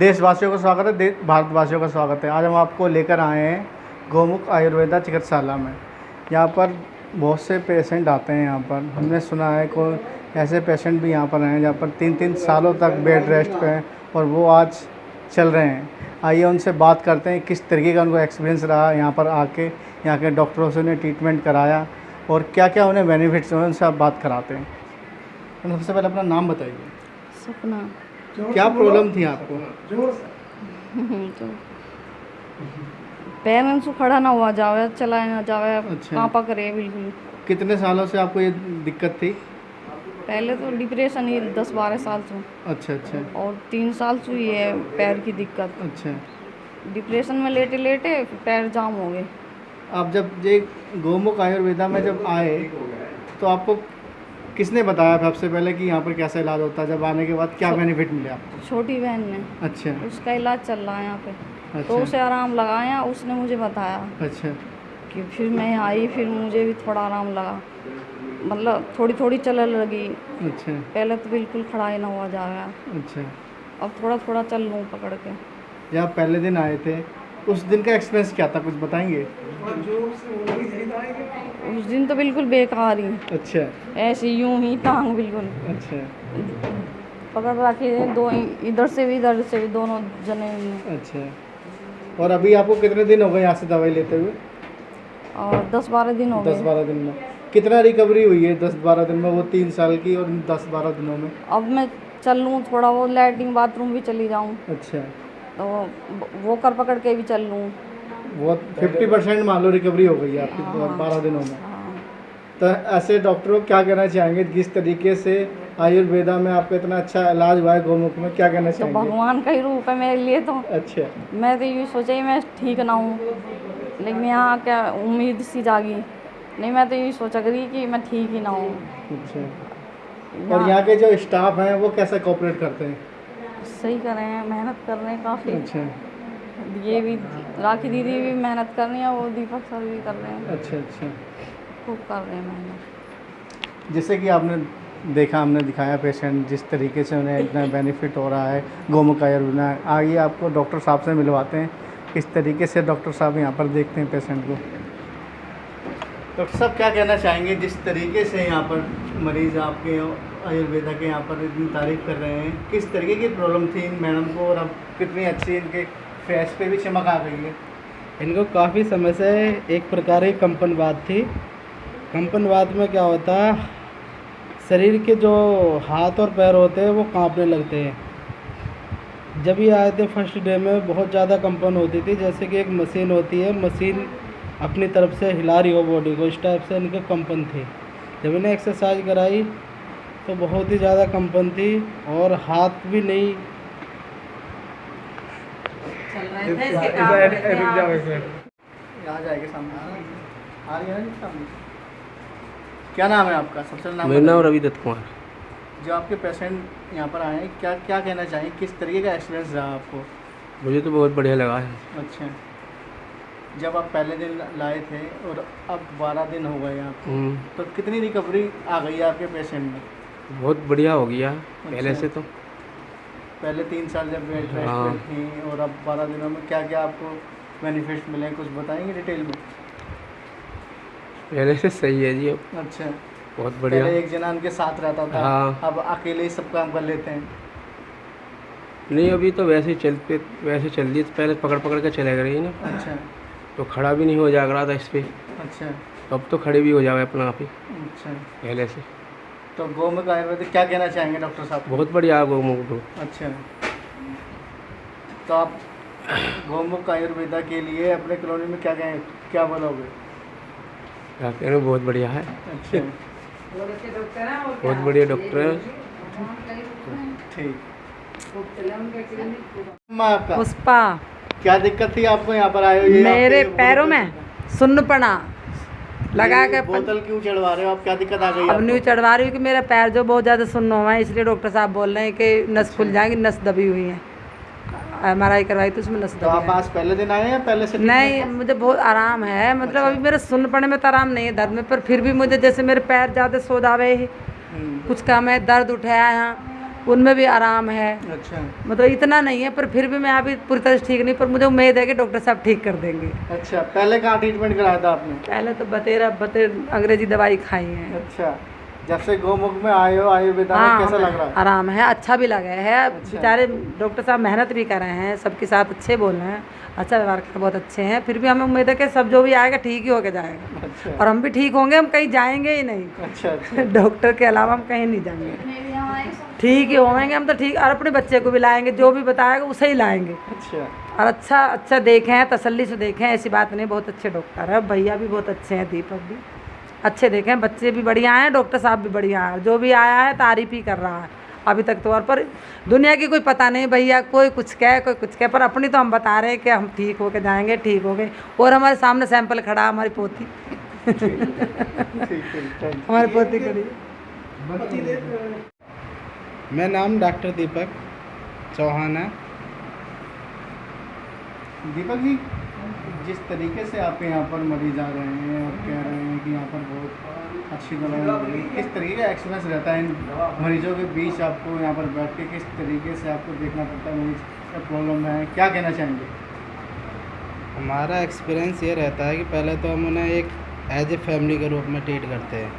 देशवासियों का स्वागत है, भारतवासियों का स्वागत है। आज हम आपको लेकर आए हैं गोमुख आयुर्वेदा चिकित्सालय में। यहाँ पर बहुत से पेशेंट आते हैं। यहाँ पर हमने सुना है कोई ऐसे पेशेंट भी यहाँ पर हैं जहाँ पर 3-3 सालों तक बेड रेस्ट पे हैं और वो आज चल रहे हैं। आइए उनसे बात करते हैं किस तरीके का उनको एक्सपीरियंस रहा यहाँ पर आके, यहाँ के डॉक्टरों से उन्हें ट्रीटमेंट कराया और क्या क्या उन्हें बेनिफिट्स हुए, उनसे आप बात कराते हैं। तो सबसे पहले अपना नाम बताइए। सपना। क्या प्रॉब्लम थी आपको? तो पैरेंट्स को खड़ा ना हुआ जावे, चलाया ना जावे, अच्छा। कांपा करे बिल्कुल। कितने सालों से आपको ये दिक्कत थी? पहले तो डिप्रेशन ही 10-12 साल से, अच्छा अच्छा और 3 साल से हुई है पैर की दिक्कत। अच्छा। डिप्रेशन में लेटे लेटे पैर जाम हो गए। आप जब ये गोमुख आयुर्वेदा में जब आए तो आपको किसने बताया सबसे पहले कि यहाँ पर कैसा इलाज होता है? जब आने के बाद क्या बेनिफिट मिले आपको? छोटी बहन ने, अच्छा उसका इलाज चल रहा है यहाँ पे। अच्छा तो उसे आराम लगाया, उसने मुझे बताया अच्छा कि फिर मैं आई, फिर मुझे भी थोड़ा आराम लगा, मतलब थोड़ी थोड़ी चलने लगी। अच्छा पहले तो बिल्कुल खड़ा ही ना हुआ जाएगा, अच्छा। अब थोड़ा थोड़ा चल लूँ पकड़ के। जब आप पहले दिन आए थे उस दिन का एक्सपीरियंस क्या था, कुछ बताएंगे? उस दिन तो बिल्कुल बेकार ही, अच्छा ऐसे यूं ही टांग बिल्कुल अच्छा पकड़ रखे, दो इधर से भी दोनों जने। अच्छा। और अभी आपको कितने दिन हो गए यहाँ से दवाई लेते हुए? और 10-12 दिन हो गए। 10-12 दिन में कितना रिकवरी हुई है? 10-12 दिन में, वो 3 साल की और 10-12 दिनों में? अब मैं चल लूँ थोड़ा, वो लैट्रिन बाथरूम भी चली जाऊँ, अच्छा। तो वो कर पकड़ के भी चल लूँ। वो 50% मान लो रिकवरी हो गई है आपकी 12 दिनों में। हाँ। तो ऐसे डॉक्टरों को क्या कहना चाहेंगे जिस तरीके से आयुर्वेदा में आपका इतना अच्छा इलाज हुआ है गोमुख में, क्या कहना तो चाहेंगे? भगवान का ही रूप है मेरे लिए तो। अच्छा मैं तो ये सोचा ही मैं ठीक ना हूँ, लेकिन यहाँ क्या उम्मीद सी जागी। नहीं, मैं तो यही सोचा करी कि मैं ठीक ही ना हूँ। अच्छा। और यहाँ के जो स्टाफ हैं वो कैसा कोऑपरेट करते हैं? सही कर रहे हैं, मेहनत कर रहे हैं काफ़ी। अच्छा ये भी राखी दीदी भी मेहनत कर रही हैं, वो दीपक सर भी कर रहे हैं, अच्छा अच्छा। खूब कर रहे हैं मेहनत। जैसे कि आपने देखा, हमने दिखाया पेशेंट जिस तरीके से उन्हें इतना बेनिफिट हो रहा है गोमुख आयुर्वेदा। आइए आपको डॉक्टर साहब से मिलवाते हैं किस तरीके से डॉक्टर साहब यहाँ पर देखते हैं पेशेंट को। डॉक्टर साहब क्या कहना चाहेंगे जिस तरीके से यहाँ पर मरीज़ आपके आयुर्वेदा के यहाँ पर इतनी तारीफ़ कर रहे हैं, किस तरीके की प्रॉब्लम थी इन मैडम को और अब कितनी अच्छी इनके फेस पे भी चमक आ गई है? इनको काफ़ी समय से एक प्रकार की कंपनवात थी। कंपनवात में क्या होता है, शरीर के जो हाथ और पैर होते हैं वो कांपने लगते हैं। जब ये आए थे फर्स्ट डे में बहुत ज़्यादा कंपन होती थी, जैसे कि एक मशीन होती है, मशीन अपनी तरफ से हिला रही हो बॉडी को, इस टाइप से इनके कंपन थी। जब इन्हें एक्सरसाइज कराई तो बहुत ही ज़्यादा कंपन थी और हाथ भी नहीं चल रहे थे इसके काम यहाँ जाएगा सामने, आ रही है ना सामने। क्या नाम है आपका? सबसे नाम मेरा नाम बताइए। रवि दत्त कुमार। जो आपके पेशेंट यहाँ पर आए हैं, क्या क्या कहना चाहिए, किस तरीके का एक्सपीरियंस रहा आपको? मुझे तो बहुत बढ़िया लगा है। अच्छा। जब आप पहले दिन लाए थे और अब 12 दिन हो गए आपको, तो कितनी रिकवरी आ गई है आपके पेशेंट में? बहुत बढ़िया हो गया पहले से तो। पहले 3 साल जब बेड रेस्ट हाँ। पे थी और अब 12 दिनों में क्या क्या आपको बेनिफिट्स मिले हैं, कुछ बताएंगे डिटेल में? पहले से सही है जी अब। अच्छा। बहुत बढ़िया। पहले एक जना उनके साथ रहता था, हाँ। अब अकेले ही सब काम कर लेते हैं। नहीं, अभी तो वैसे चल रही है, पहले पकड़ पकड़ के चले गए ना, अच्छा तो खड़ा भी नहीं हो जा रहा था इस पर। अच्छा अब तो खड़े भी हो जाए अपना आप ही अच्छा। पहले से। तो गोमुख आयुर्वेदिक क्या कहना चाहेंगे डॉक्टर साहब? बहुत बढ़िया गोमुख को। अच्छा। तो आप गोमुख आयुर्वेदा के लिए अपने कॉलोनी में क्या बोलोगे? क्या कहना, बहुत बढ़िया है। अच्छा बहुत बढ़िया डॉक्टर है। ठीक। अम्मा आपका पुष्पा, क्या दिक्कत थी आपको यहाँ पर आए हो? ये मेरे आपके पैरों में सुन्नपना लगा के बोतल क्यों चढ़वा रहे हो आप? क्या दिक्कत आ गई अब न्यू आपको? चढ़वा रही हूँ कि मेरा पैर जो बहुत ज़्यादा सुन्न हुआ है, इसलिए डॉक्टर साहब बोल रहे हैं कि नस खुल जाएगी, नस दबी हुई है। MRI करवाई तो उसमें नस तो आप दबी है। आज पहले दिन आए हैं या पहले से? नहीं, मुझे बहुत आराम है, मतलब अभी मेरे सुन्नपने में तो आराम नहीं है, दर्द में, पर फिर भी मुझे जैसे मेरे पैर ज़्यादा सोदावे है, कुछ काम है, दर्द उठाया यहाँ उनमें भी आराम है। अच्छा मतलब इतना नहीं है, पर फिर भी मैं अभी पूरी तरह से ठीक नहीं, पर मुझे उम्मीद है कि डॉक्टर साहब ठीक कर देंगे। अच्छा, पहले कहाँ ट्रीटमेंट कराया था आपने? पहले तो बतेरा अंग्रेजी दवाई खाई है। अच्छा, जब से गोमुख में आए हो आयुर्वेदा में, कैसा लग रहा है? आराम है, अच्छा भी लगा है। बेचारे डॉक्टर साहब मेहनत भी कर रहे हैं, सबके साथ अच्छे बोल रहे हैं, अच्छा व्यवहार कर, बहुत अच्छे हैं। फिर भी हमें उम्मीद है कि सब जो भी आएगा ठीक ही होके जाएगा। अच्छा और हम भी ठीक होंगे, हम कहीं जाएंगे ही नहीं। अच्छा अच्छा डॉक्टर के अलावा हम कहीं नहीं जाएंगे, ठीक ही होंगे हम तो ठीक। और अपने बच्चे को भी लाएंगे, जो भी बताएगा उसे ही लाएंगे। अच्छा और अच्छा देखें, तसल्ली से देखें, ऐसी बात नहीं, बहुत अच्छे डॉक्टर है। भैया भी बहुत अच्छे हैं, दीपक भी अच्छे देखें, बच्चे भी बढ़िया हैं, डॉक्टर साहब भी बढ़िया हैं। जो भी आया है तारीफ ही कर रहा है अभी तक तो। और पर दुनिया की कोई पता नहीं भैया, कोई कुछ कहे कोई कुछ कहे, पर अपनी तो हम बता रहे हैं कि हम ठीक होके जाएंगे, ठीक हो गए। और हमारे सामने सैंपल खड़ा, हमारी पोती ठीक है। हमारी पोती खड़ी। मेरा नाम डॉक्टर दीपक चौहान है। दीपक जी, जिस तरीके से आप यहाँ पर मरीज आ रहे हैं और कह रहे हैं कि यहाँ पर बहुत अच्छी दवाई मिल रही है, किस तरीके का एक्सपीरियंस रहता है इन मरीजों के बीच? आपको यहाँ पर बैठ के किस तरीके से आपको देखना पड़ता है, मरीज का प्रॉब्लम है, क्या कहना चाहेंगे? हमारा एक्सपीरियंस ये रहता है कि पहले तो हम उन्हें एक एज ए फैमिली के रूप में ट्रीट करते हैं,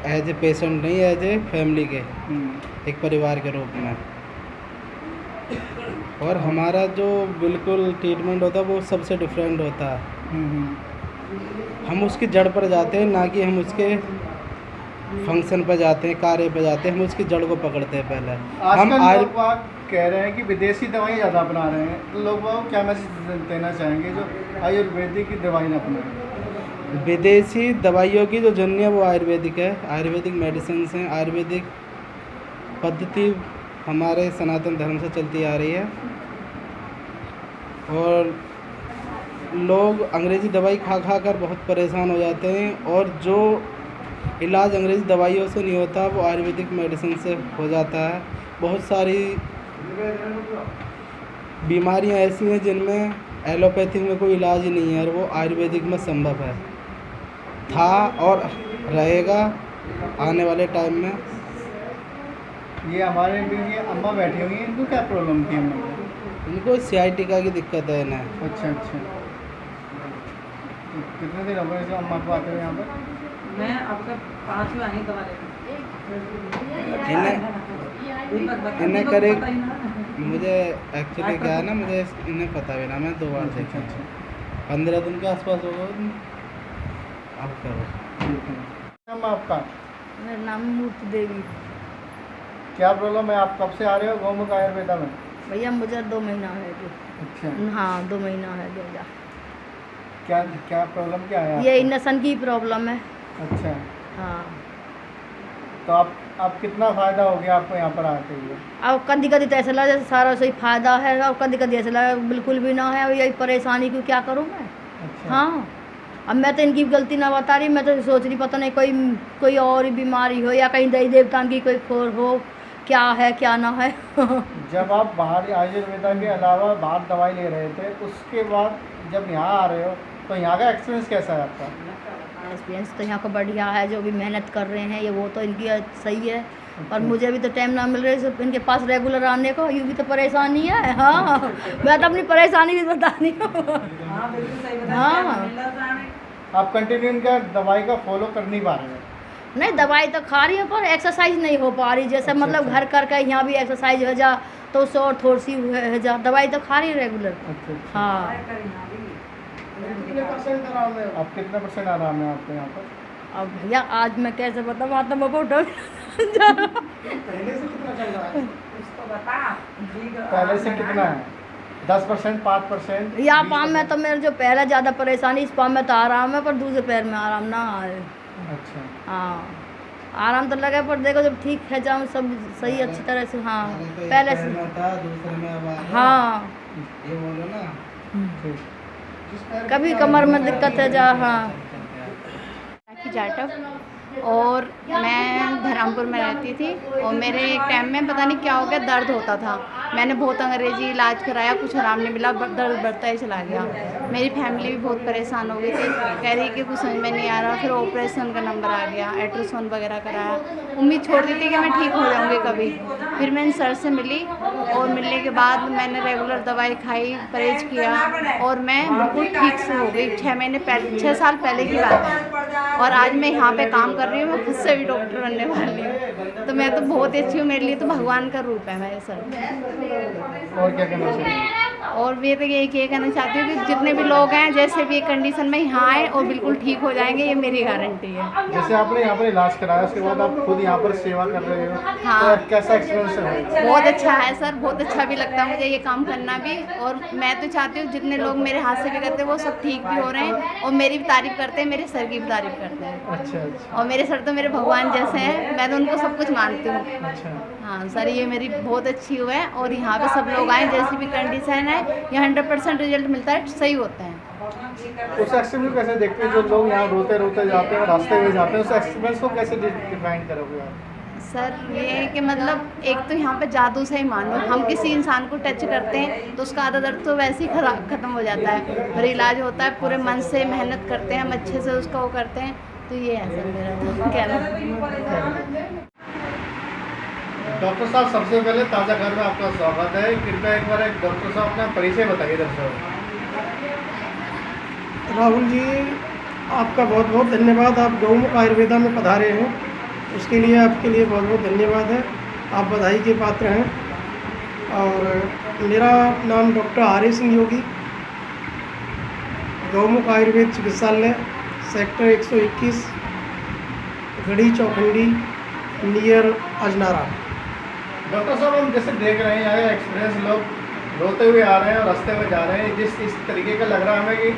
एज ए पेशेंट नहीं, एज ए फैमिली के, एक परिवार के रूप में। और हमारा जो बिल्कुल ट्रीटमेंट होता है वो सबसे डिफरेंट होता है। हम उसकी जड़ पर जाते हैं, ना कि हम उसके फंक्शन पर जाते हैं, कार्य पर जाते हैं। हम उसकी जड़ को पकड़ते हैं पहले। आजकल लोग बात कह रहे हैं कि विदेशी दवाई ज़्यादा अपना रहे हैं, तो लोग को क्या मैसेज देना चाहेंगे जो आयुर्वेदिक की दवाई न अपनाएं? विदेशी दवाइयों की जो जन्य है वो आयुर्वेदिक है, आयुर्वेदिक मेडिसिन हैं, आयुर्वेदिक पद्धति हमारे सनातन धर्म से चलती आ रही है। और लोग अंग्रेज़ी दवाई खा खा कर बहुत परेशान हो जाते हैं, और जो इलाज अंग्रेज़ी दवाइयों से नहीं होता वो आयुर्वेदिक मेडिसिन से हो जाता है। बहुत सारी बीमारियां ऐसी हैं जिनमें एलोपैथिक में कोई इलाज ही नहीं है, और वो आयुर्वेदिक में संभव है, था और रहेगा आने वाले टाइम में। ये हमारे भी ये अम्मा बैठी हुई हैं, इनको क्या प्रॉब्लम थी अम्मा को? इनको सियाटिका की दिक्कत है इन्हें। अच्छा अच्छा, तो कितने दिन हो गए इसे अम्मा को आते हुए यहाँ पर? मैं आपका 5 में आई दवा लेकर। इन्हें करीब, मुझे एक्चुअली क्या है ना, मुझे इन्हें पता भी ना, मैं 2 बार देखा। 15 दिन के आसपास होगा। अब करो। ठीक है। नाम आपका? मेरा नाम मूर्ति देवी। क्या प्रॉब्लम है? आप कब से आ रहे हो गोमुख आयुर्वेदा में? भैया मुझे 2 महीना है जी। अच्छा, हाँ 2 महीना है भैया। क्या क्या प्रॉब्लम क्या है ये आपको? नसन की प्रॉब्लम है। अच्छा, हाँ, तो आप कितना फ़ायदा हो गया आपको यहाँ पर आते हुए? अब कभी कभी तो ऐसा लगा जैसे सारा सही फ़ायदा है, और कभी कभी ऐसा लगा बिल्कुल भी ना है, और यही परेशानी क्यों, क्या करूँ मैं? अच्छा। हाँ, अब मैं तो इनकी गलती ना बता रही, मैं तो सोच रही पता नहीं कोई और ही बीमारी हो, या कहीं देवी देवताओं की कोई खोर हो, क्या है क्या ना है। जब आप बाहर आयुर्वेदा के अलावा बाहर दवाई ले रहे थे, उसके बाद जब यहाँ आ रहे हो तो यहाँ का एक्सपीरियंस कैसा है आपका? एक्सपीरियंस तो यहाँ का बढ़िया है, जो भी मेहनत कर रहे हैं ये वो तो इनकी सही है। और मुझे भी तो टाइम ना मिल रही है इनके पास रेगुलर आने को, ये भी तो परेशानी है। हाँ, मैं तो अपनी परेशानी भी बता रही हूँ। हाँ, आप कंटिन्यू इनका दवाई का फॉलो कर नहीं पा रहे हैं? नहीं दवाई तो खा रही है पर एक्सरसाइज नहीं हो पा रही, जैसे मतलब घर करके यहाँ भी एक्सरसाइज हो जा तो उससे और थोड़ी सी हो जा। दवाई तो खा रही है रेगुलर। अच्छा। हाँ, कितने परसेंट आराम है? आप कितने परसेंट आराम है आपको यहाँ पर? अब भैया आज मैं कैसे बताऊँ, वहाँ तो मैं उठो पहले से कितना चल रहा है? पहले से कितना है? 10%, 5%? या पाँव में तो मेरे जो पहले ज़्यादा परेशानी, इस पाँव में तो आराम है, पर दूसरे पैर में आराम ना आए। अच्छा, हाँ, आराम तो लगे, पर देखो जब ठीक है जाऊँ सब सही अच्छी तरह से। हाँ, पहले से। दूसरे में अब आ गया। हाँ, ये बोलो ना। ठीक। कभी कमर में दिक्कत है जा। हाँ, जाटव और मैं धर्मपुर में रहती थी और मेरे एक टाइम में पता नहीं क्या हो गया, दर्द होता था। मैंने बहुत अंग्रेजी इलाज कराया, कुछ आराम नहीं मिला, दर्द बढ़ता ही चला गया। मेरी फैमिली भी बहुत परेशान हो गई थी, कह रही कि कुछ समझ में नहीं आ रहा। फिर ऑपरेशन का नंबर आ गया, अल्ट्रासाउंड वगैरह कराया। उम्मीद छोड़ दी थी कि मैं ठीक हो जाऊँगी कभी। फिर मैंने सर से मिली और मिलने के बाद मैंने रेगुलर दवाई खाई, परहेज किया और मैं बिल्कुल ठीक से हो गई। 6 साल पहले की बात है और आज मैं यहाँ पे काम कर रही हूँ। मैं खुद से भी डॉक्टर बनने वाली हूँ, तो मैं तो बहुत ही अच्छी हूँ। मेरे लिए तो भगवान का रूप है मेरे सर। और क्या कहना चाहिए? और मैं तो यही कहना चाहती हूँ कि जितने भी लोग हैं जैसे भी कंडीशन में यहाँ आए और बिल्कुल ठीक हो जाएंगे, ये मेरी गारंटी है। जैसे आपने यहाँ पर इलाज कराया, उसके बाद आप खुद यहाँ पर सेवा कर रहे हो, हाँ। तो कैसा एक्सपीरियंस है? बहुत अच्छा है सर, बहुत अच्छा भी लगता है मुझे ये काम करना भी। और मैं तो चाहती हूँ जितने लोग मेरे हाथ से भी करते हैं वो सब ठीक भी हो रहे हैं और मेरी भी तारीफ करते हैं, मेरे सर की भी तारीफ करते हैं। अच्छा। और मेरे सर तो मेरे भगवान जैसे हैं, मैं तो उनको सब कुछ मानती हूँ। अच्छा। हाँ सर, ये मेरी बहुत अच्छी हुआ है और यहाँ पे सब लोग आए, जैसी भी कंडीशन है यहाँ 100% रिजल्ट मिलता है, सही होता है। उस एक्सपीरियंस को कैसे देखते हैं जो लोग यहाँ रोते रोते जाते हैं और रास्ते में जाते हैं, उस एक्सपीरियंस को कैसे डिफाइन करोगे आप? सर ये है कि मतलब एक तो यहाँ पे जादू से ही मानो, हम किसी इंसान को टच करते हैं तो उसका आधा दर्द तो वैसे ही ख़त्म हो जाता है। और इलाज होता है पूरे मन से, मेहनत करते हैं हम अच्छे से उसका वो करते हैं, तो ये है सर मेरा तो कहना। डॉक्टर साहब, सबसे पहले ताज़ा घर में आपका स्वागत है। कृपया एक बार डॉक्टर साहब अपना परिचय बताइए दर्शकों। राहुल जी, आपका बहुत बहुत धन्यवाद। आप गौमुख आयुर्वेदा में पधारे हैं, उसके लिए आपके लिए बहुत बहुत धन्यवाद है। आप बधाई के पात्र हैं। और मेरा नाम डॉक्टर आर्य सिंह योगी, गौमुख आयुर्वेद चिकित्सालय, सेक्टर 121, गढ़ी चौखंडी, नियर अजनारा। डॉक्टर साहब, हम जैसे देख रहे हैं यहाँ एक्सपीरियंस लोग रोते हुए आ रहे हैं और रास्ते में जा रहे हैं, इस तरीके का लग रहा है हमें कि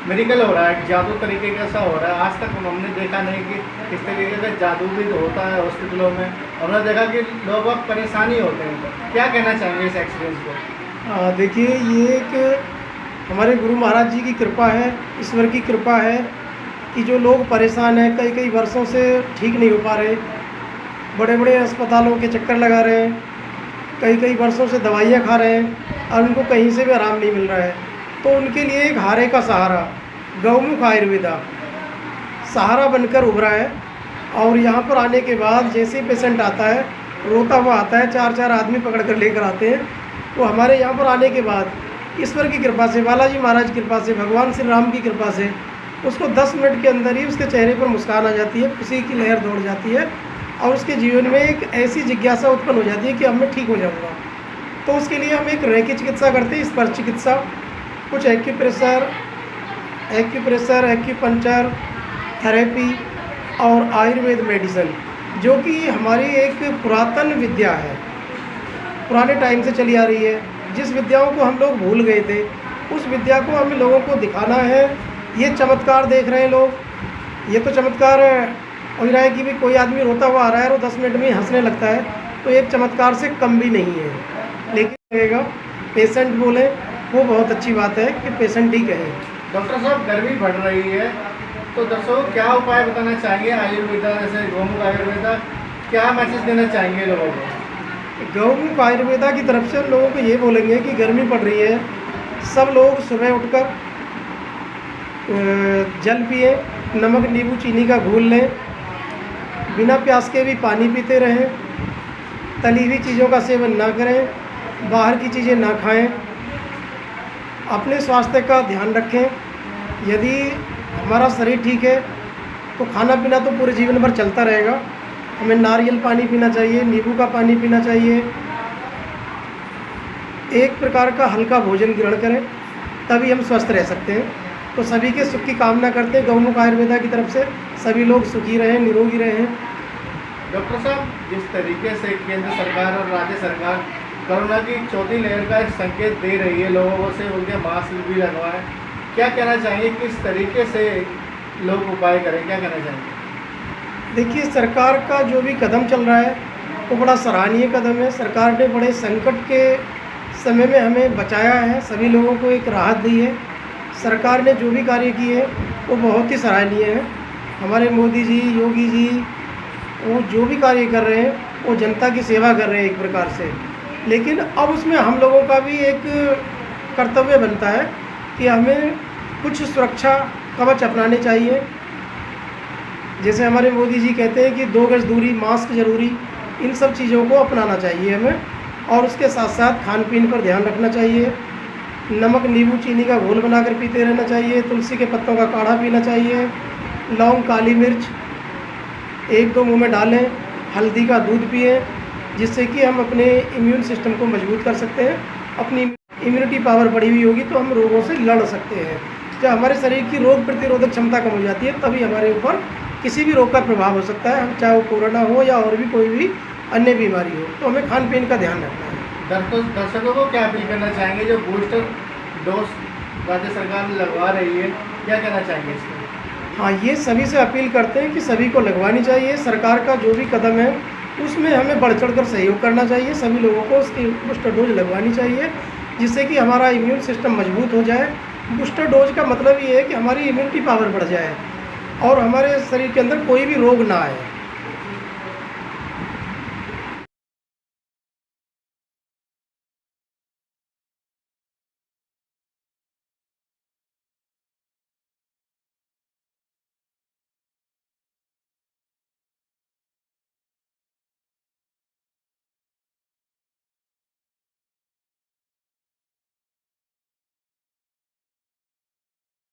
मेडिकल हो रहा है, जादू तरीके का सा हो रहा है। आज तक हमने देखा नहीं कि इस तरीके का जादू भी होता है हॉस्पिटलों में। हमने देखा कि लोग अब परेशानी होते हैं। क्या कहना चाहेंगे इस एक्सपीरियंस को? देखिए, ये एक हमारे गुरु महाराज जी की कृपा है, ईश्वर की कृपा है कि जो लोग परेशान हैं, कई वर्षों से ठीक नहीं हो पा रहे, बड़े बड़े अस्पतालों के चक्कर लगा रहे हैं, कई वर्षों से दवाइयाँ खा रहे हैं और उनको कहीं से भी आराम नहीं मिल रहा है, तो उनके लिए एक हारे का सहारा गौमुख आयुर्वेदा सहारा बनकर उभरा है। और यहाँ पर आने के बाद जैसे पेशेंट आता है, रोता हुआ आता है, 4 आदमी पकड़ कर लेकर आते हैं, तो हमारे यहाँ पर आने के बाद ईश्वर की कृपा से, बालाजी महाराज की कृपा से, भगवान श्री राम की कृपा से उसको 10 मिनट के अंदर ही उसके चेहरे पर मुस्कान आ जाती है, खुशी की लहर दौड़ जाती है और उसके जीवन में एक ऐसी जिज्ञासा उत्पन्न हो जाती है कि अब मैं ठीक हो जाऊँगा। तो उसके लिए हम एक रेकी चिकित्सा करते हैं, स्पर्श चिकित्सा, कुछ एक्यूप्रेशर, एक्यूपंक्चर थेरेपी और आयुर्वेद मेडिसिन, जो कि हमारी एक पुरातन विद्या है, पुराने टाइम से चली आ रही है। जिस विद्याओं को हम लोग भूल गए थे, उस विद्या को हमें लोगों को दिखाना है। ये चमत्कार देख रहे हैं लोग, ये तो चमत्कार हो रहा है कि भी कोई आदमी रोता हुआ आ रहा है और 10 मिनट में हंसने लगता है, तो एक चमत्कार से कम भी नहीं है। लेकिन रहेगा पेशेंट बोले, वो बहुत अच्छी बात है कि पेशेंट ही कहे। डॉक्टर साहब, गर्मी बढ़ रही है, तो दर्शकों क्या उपाय बताना चाहेंगे आयुर्वेदा, जैसे गौमुख आयुर्वेदा, क्या मैसेज देना चाहेंगे लोगों को? गौमुख आयुर्वेदा की तरफ से लोगों को ये बोलेंगे कि गर्मी पड़ रही है, सब लोग सुबह उठकर जल पिए, नमक नींबू चीनी का घोल लें, बिना प्यास के भी पानी पीते रहें, तली हुई चीज़ों का सेवन ना करें, बाहर की चीज़ें ना खाएं, अपने स्वास्थ्य का ध्यान रखें। यदि हमारा शरीर ठीक है तो खाना पीना तो पूरे जीवन भर चलता रहेगा। हमें नारियल पानी पीना चाहिए, नींबू का पानी पीना चाहिए, एक प्रकार का हल्का भोजन ग्रहण करें, तभी हम स्वस्थ रह सकते हैं। तो सभी के सुख की कामना करते हैं गौमुख आयुर्वेदा की तरफ से, सभी लोग सुखी रहें, निरोगी रहें। डॉक्टर साहब, जिस तरीके से केंद्र सरकार और राज्य सरकार कोरोना की चौथी लहर का एक संकेत दे रही है, लोगों से उनके मास्क भी लगवाएं, क्या कहना चाहिए, किस तरीके से लोग उपाय करें, क्या कहना चाहेंगे? देखिए, सरकार का जो भी कदम चल रहा है वो बड़ा सराहनीय कदम है। सरकार ने बड़े संकट के समय में हमें बचाया है, सभी लोगों को एक राहत दी है। सरकार ने जो भी कार्य किए हैं वो बहुत ही सराहनीय है। हमारे मोदी जी, योगी जी, वो जो भी कार्य कर रहे हैं वो जनता की सेवा कर रहे हैं एक प्रकार से। लेकिन अब उसमें हम लोगों का भी एक कर्तव्य बनता है कि हमें कुछ सुरक्षा कवच अपनाने चाहिए। जैसे हमारे मोदी जी कहते हैं कि 2 गज दूरी, मास्क ज़रूरी, इन सब चीज़ों को अपनाना चाहिए हमें। और उसके साथ साथ खान पीन पर ध्यान रखना चाहिए। नमक, नींबू, चीनी का घोल बनाकर पीते रहना चाहिए। तुलसी के पत्तों का काढ़ा पीना चाहिए। लौंग, काली मिर्च 1-2 मुँह में डालें। हल्दी का दूध पिएं, जिससे कि हम अपने इम्यून सिस्टम को मजबूत कर सकते हैं। अपनी इम्यूनिटी पावर बढ़ी हुई होगी तो हम रोगों से लड़ सकते हैं। जब हमारे शरीर की रोग प्रतिरोधक क्षमता कम हो जाती है तभी हमारे ऊपर किसी भी रोग का प्रभाव हो सकता है, चाहे वो कोरोना हो या और भी कोई भी अन्य बीमारी हो। तो हमें खान पीन का ध्यान रखना है। दर्शकों को क्या अपील करना चाहेंगे जो बूस्टर डोज राज्य सरकार लगवा रही है, क्या कहना चाहेंगे इसमें? हाँ, ये सभी से अपील करते हैं कि सभी को लगवानी चाहिए। सरकार का जो भी कदम है उसमें हमें बढ़ चढ़ कर सहयोग करना चाहिए। सभी लोगों को उसकी बूस्टर डोज लगवानी चाहिए, जिससे कि हमारा इम्यून सिस्टम मजबूत हो जाए। बूस्टर डोज का मतलब ये है कि हमारी इम्यूनिटी पावर बढ़ जाए और हमारे शरीर के अंदर कोई भी रोग ना आए।